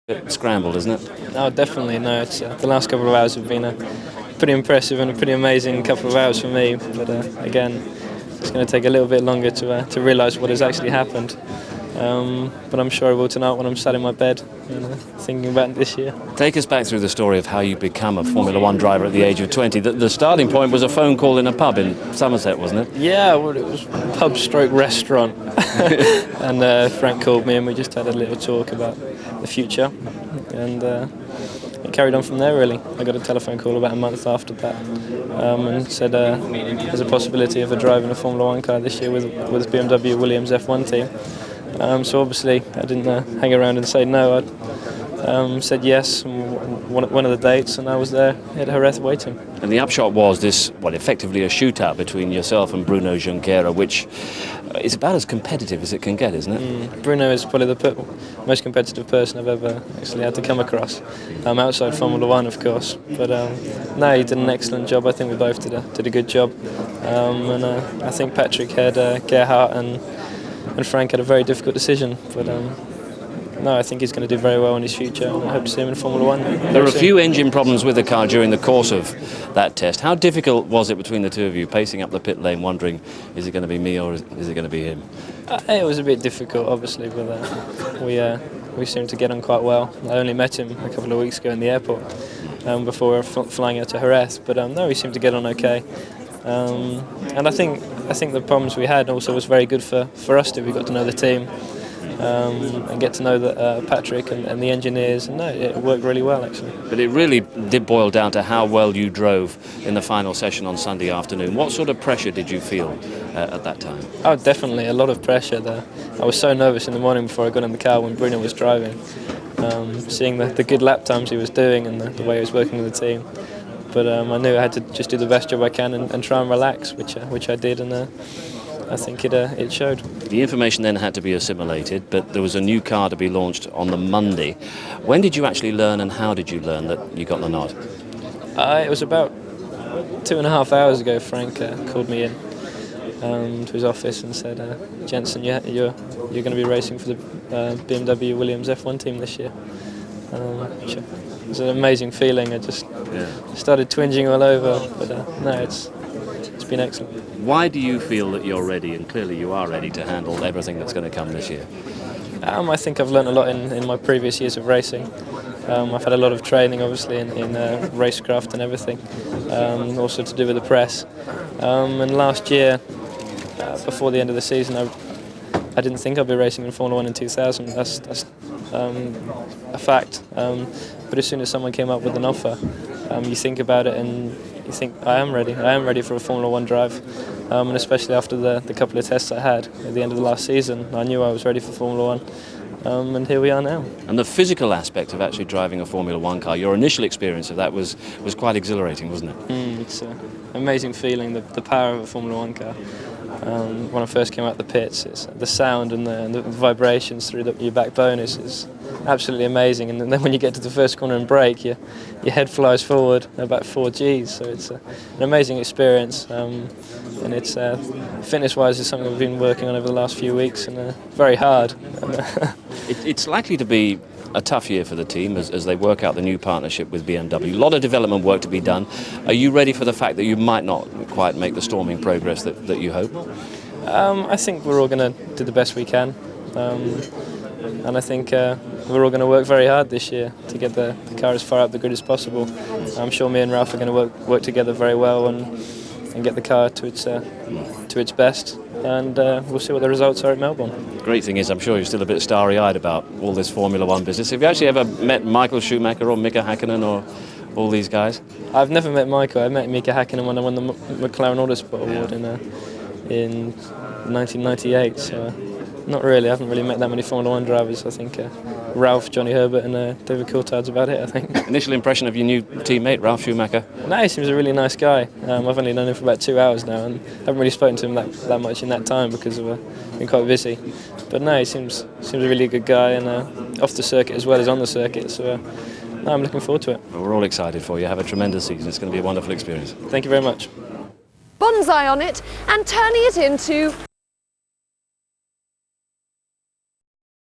Bit scrambled, isn't it? Oh, definitely. No, it's the last couple of hours have been pretty impressive and a pretty amazing couple of hours for me. But again, it's going to take a little bit longer to realise what has actually happened. But I'm sure I will tonight when I'm sat in my bed, thinking about this year. Take us back through the story of how you become a Formula One driver at the age of 20. The starting point was a phone call in a pub in Somerset, wasn't it? Yeah, well, it was pub/restaurant. And Frank called me and we just had a little talk about the future. And it carried on from there, really. I got a telephone call about a month after that and said there's a possibility of driving a Formula One car this year with BMW Williams F1 team. So obviously I didn't hang around and say no. I said yes, one of the dates, and I was there at Jerez waiting. And the upshot was this, well, effectively a shootout between yourself and Bruno Junqueira, which is about as competitive as it can get, isn't it? Bruno is probably the most competitive person I've ever actually had to come across, outside Formula One, of course. But no, he did an excellent job. I think we both did a good job. And I think Patrick had Gerhard and Frank had a very difficult decision, but no, I think he's going to do very well in his future, and I hope to see him in Formula One. There were a few engine problems with the car during the course of that test. How difficult was it between the two of you, pacing up the pit lane, wondering, is it going to be me or is it going to be him? It was a bit difficult, obviously, but we seemed to get on quite well. I only met him a couple of weeks ago in the airport before flying out to Jerez, but no, we seemed to get on okay. And I think the problems we had also was very good for us too. We got to know the team and get to know Patrick and the engineers, and no, it worked really well actually. But it really did boil down to how well you drove in the final session on Sunday afternoon. What sort of pressure did you feel at that time? Oh, definitely a lot of pressure there. I was so nervous in the morning before I got in the car when Bruno was driving, seeing the good lap times he was doing and the way he was working with the team. But I knew I had to just do the best job I can and try and relax, which I did, and I think it showed. The information then had to be assimilated, but there was a new car to be launched on the Monday. When did you actually learn, and how did you learn that you got the nod? It was about 2.5 hours ago. Frank called me in to his office and said, "Jenson, you're going to be racing for the BMW Williams F1 team this year." It was an amazing feeling. I just started twinging all over, but no, it's been excellent. Why do you feel that you're ready, and clearly you are ready, to handle everything that's going to come this year? I think I've learned a lot in my previous years of racing. I've had a lot of training, obviously, in racecraft and everything, also to do with the press. And last year, before the end of the season, I didn't think I'd be racing in Formula One in 2000. That's a fact. But as soon as someone came up with an offer, you think about it and you think, I am ready for a Formula One drive. And especially after the couple of tests I had at the end of the last season, I knew I was ready for Formula One. And here we are now. And the physical aspect of actually driving a Formula One car, your initial experience of that was quite exhilarating, wasn't it? It's an amazing feeling, the power of a Formula One car. When I first came out the pits, it's the sound and the vibrations through your backbone is absolutely amazing. And then when you get to the first corner and brake, your head flies forward about 4 Gs. So it's an amazing experience. And it's fitness-wise, it's something we've been working on over the last few weeks, and very hard. It's likely to be a tough year for the team as they work out the new partnership with BMW. A lot of development work to be done. Are you ready for the fact that you might not quite make the storming progress that you hope? I think we're all going to do the best we can. And I think we're all going to work very hard this year to get the car as far up the grid as possible. I'm sure me and Ralph are going to work together very well and get the car to its best. And we'll see what the results are at Melbourne. Great thing is, I'm sure you're still a bit starry-eyed about all this Formula One business. Have you actually ever met Michael Schumacher or Mika Hakkinen or all these guys? I've never met Michael. I met Mika Hakkinen when I won the McLaren Autosport Award in 1998. So not really. I haven't really met that many Formula One drivers. I think Ralph, Johnny Herbert and David Coulthard's about it, I think. Initial impression of your new teammate, Ralf Schumacher? No, he seems a really nice guy. I've only known him for about 2 hours now and haven't really spoken to him that much in that time because of been quite busy. But no, he seems a really good guy, and off the circuit as well as on the circuit. So no, I'm looking forward to it. Well, we're all excited for you. Have a tremendous season. It's going to be a wonderful experience. Thank you very much. Bonsai on it and turning it into